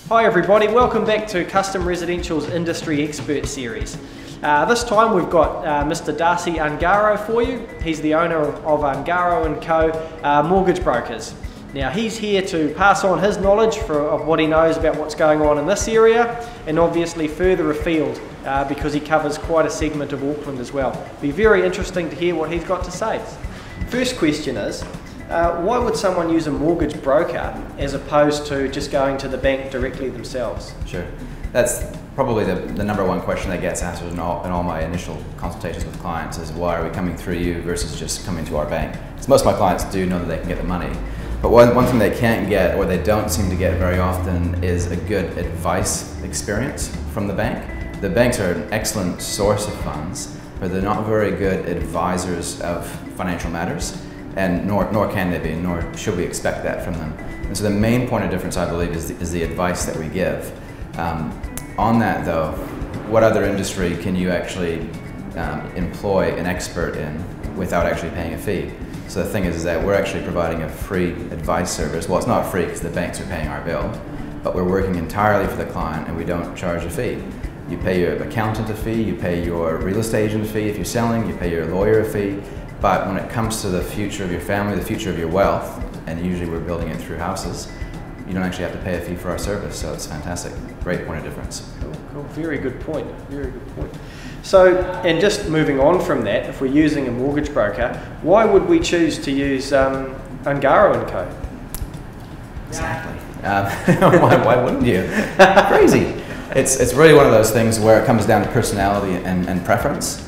Hi everybody, welcome back to Custom Residential's Industry Expert Series. This time we've got Mr. Darcy Ungaro for you. He's the owner of Ungaro Co Mortgage Brokers. Now he's here to pass on his knowledge of what he knows about what's going on in this area and obviously further afield because he covers quite a segment of Auckland as well. Be very interesting to hear what he's got to say. First question is, why would someone use a mortgage broker as opposed to just going to the bank directly themselves? Sure. That's probably the number one question that gets answered in all my initial consultations with clients is why are we coming through you versus just coming to our bank? Because most of my clients do know that they can get the money. But one thing they can't get, or they don't seem to get very often, is a good advice experience from the bank. The banks are an excellent source of funds, but they're not very good advisors of financial matters. And nor can they be, nor should we expect that from them. And so the main point of difference, I believe, is the advice that we give. On that though, what other industry can you actually employ an expert in without actually paying a fee? So the thing is that we're actually providing a free advice service. Well, it's not free because the banks are paying our bill, but we're working entirely for the client and we don't charge a fee. You pay your accountant a fee, you pay your real estate agent a fee if you're selling, you pay your lawyer a fee. But when it comes to the future of your family, the future of your wealth, and usually we're building it through houses, you don't actually have to pay a fee for our service, so it's fantastic. Great point of difference. Cool. Very good point. Very good point. So, and just moving on from that, if we're using a mortgage broker, why would we choose to use Ungaro Co? Exactly. Why wouldn't you? Crazy. It's really one of those things where it comes down to personality and preference.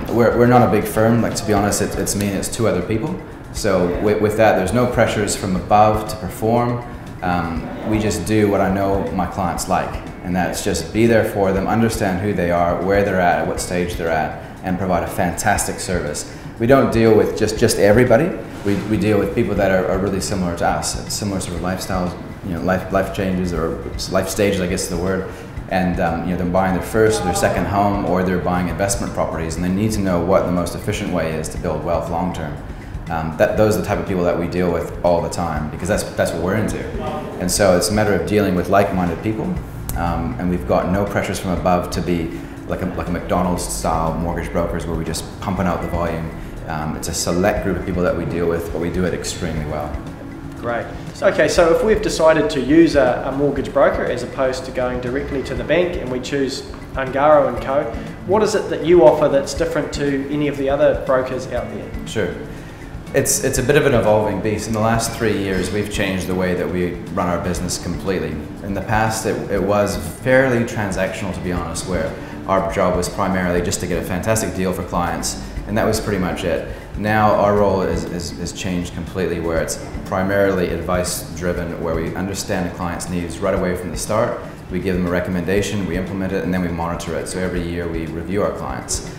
We're not a big firm, like to be honest, it's me and it's two other people. So with that, there's no pressures from above to perform. We just do what I know my clients like, and that's just be there for them, understand who they are, where they're at what stage they're at, and provide a fantastic service. We don't deal with just everybody. We deal with people that are really similar to us, similar sort of lifestyles, life changes or life stages, I guess is the word. And they're buying their first or their second home, or they're buying investment properties, and they need to know what the most efficient way is to build wealth long term. Those are the type of people that we deal with all the time, because that's what we're into. And so it's a matter of dealing with like-minded people, and we've got no pressures from above to be like a McDonald's style mortgage brokers where we're just pumping out the volume. It's a select group of people that we deal with, but we do it extremely well. Great. Okay, so if we've decided to use a mortgage broker as opposed to going directly to the bank and we choose Ungaro Co, what is it that you offer that's different to any of the other brokers out there? Sure. It's a bit of an evolving beast. In the last 3 years, we've changed the way that we run our business completely. In the past, it was fairly transactional, to be honest, where our job was primarily just to get a fantastic deal for clients, and that was pretty much it. Now our role is changed completely, where it's primarily advice driven, where we understand the client's needs right away from the start. We give them a recommendation, we implement it, and then we monitor it. So every year we review our clients.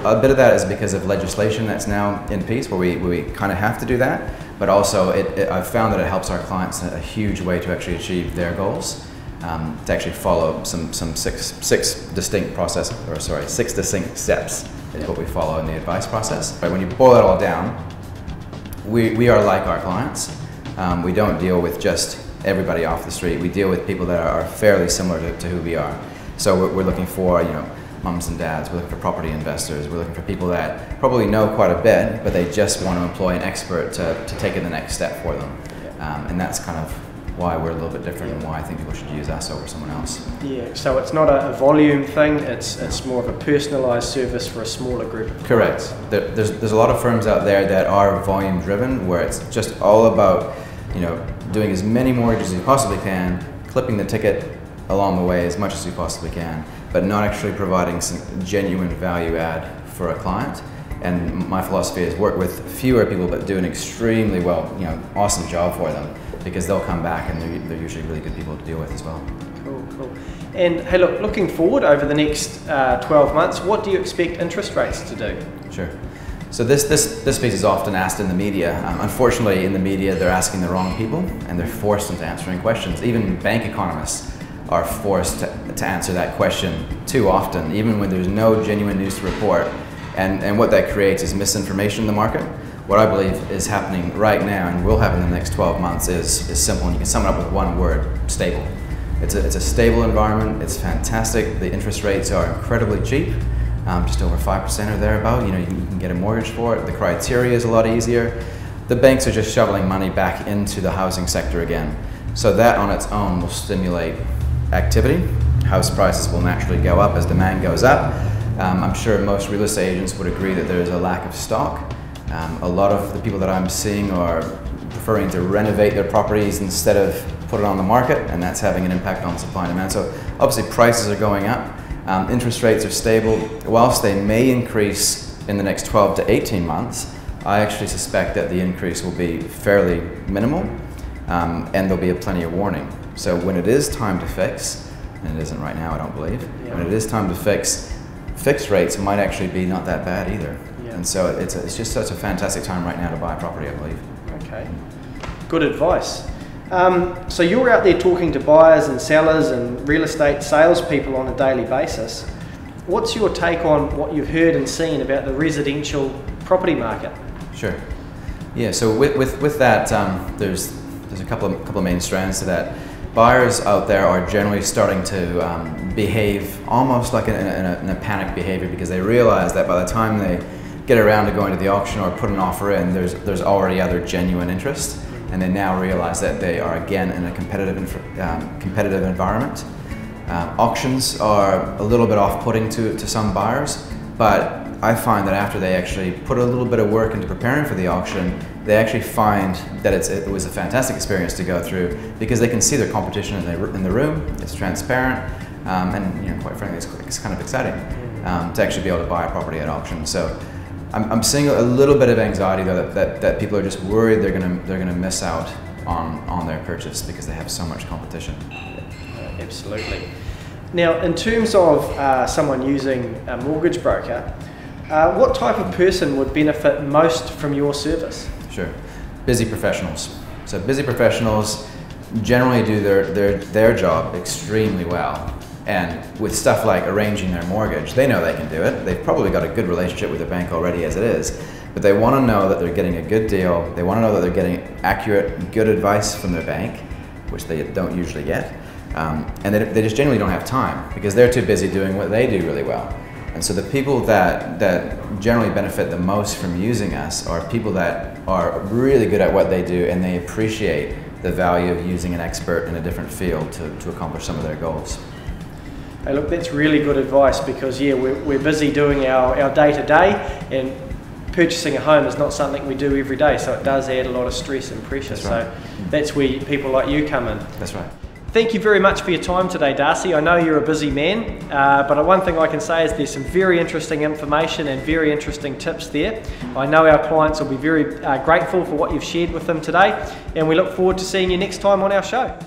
A bit of that is because of legislation that's now in place, where we kind of have to do that, but also I've found that it helps our clients in a huge way to actually achieve their goals. To actually follow some six distinct steps is what we follow in the advice process. But when you boil it all down, we are like our clients. We don't deal with just everybody off the street. We deal with people that are fairly similar to who we are. So we're looking for mums and dads. We're looking for property investors. We're looking for people that probably know quite a bit, but they just want to employ an expert to take it the next step for them. And that's kind of why we're a little bit different and why I think people should use us over someone else. Yeah, so it's not a volume thing, it's more of a personalised service for a smaller group of clients. Correct. There's a lot of firms out there that are volume driven, where it's just all about doing as many mortgages as you possibly can, clipping the ticket along the way as much as you possibly can, but not actually providing some genuine value add for a client. And my philosophy is work with fewer people but do an extremely awesome job for them, because they'll come back and they're usually really good people to deal with as well. Cool. And hey, looking forward over the next 12 months, what do you expect interest rates to do? Sure. So this piece is often asked in the media. Unfortunately, in the media, they're asking the wrong people and they're forced into answering questions. Even bank economists are forced to answer that question too often, even when there's no genuine news to report. And what that creates is misinformation in the market. What I believe is happening right now and will happen in the next 12 months is simple, and you can sum it up with one word: stable. It's a stable environment. It's fantastic. The interest rates are incredibly cheap, just over 5% or thereabout. You can get a mortgage for it. The criteria is a lot easier. The banks are just shoveling money back into the housing sector again. So that on its own will stimulate activity. House prices will naturally go up as demand goes up. I'm sure most real estate agents would agree that there is a lack of stock. A lot of the people that I'm seeing are preferring to renovate their properties instead of put it on the market, and that's having an impact on supply and demand. So obviously prices are going up, interest rates are stable. Whilst they may increase in the next 12 to 18 months, I actually suspect that the increase will be fairly minimal, and there'll be plenty of warning. So when it is time to fix, and it isn't right now I don't believe, when it is time to fix, fixed rates might actually be not that bad either. And so it's just such a fantastic time right now to buy a property, I believe. Okay, good advice. So you're out there talking to buyers and sellers and real estate salespeople on a daily basis. What's your take on what you've heard and seen about the residential property market? Sure. Yeah. So with that, there's a couple of main strands to that. Buyers out there are generally starting to behave almost like in a panic behavior, because they realize that by the time they get around to going to the auction or put an offer in, there's already other genuine interest, and they now realize that they are again in a competitive environment. Auctions are a little bit off-putting to some buyers, but I find that after they actually put a little bit of work into preparing for the auction, they actually find that it was a fantastic experience to go through, because they can see their competition in the room. It's transparent, and quite frankly, it's kind of exciting to actually be able to buy a property at auction. So I'm seeing a little bit of anxiety though, that people are just worried they're gonna miss out on their purchase because they have so much competition. Absolutely. Now, in terms of someone using a mortgage broker, what type of person would benefit most from your service? Sure. Busy professionals. So busy professionals generally do their job extremely well. And with stuff like arranging their mortgage, they know they can do it. They've probably got a good relationship with their bank already as it is, but they want to know that they're getting a good deal. They want to know that they're getting accurate, good advice from their bank, which they don't usually get. And they just generally don't have time because they're too busy doing what they do really well. And so the people that generally benefit the most from using us are people that are really good at what they do, and they appreciate the value of using an expert in a different field to accomplish some of their goals. Hey, look, that's really good advice, because we're busy doing our day-to-day, and purchasing a home is not something we do every day, so it does add a lot of stress and pressure. That's right. So that's where people like you come in. That's right. Thank you very much for your time today, Darcy. I know you're a busy man, but one thing I can say is there's some very interesting information and very interesting tips there. I know our clients will be very grateful for what you've shared with them today, and we look forward to seeing you next time on our show.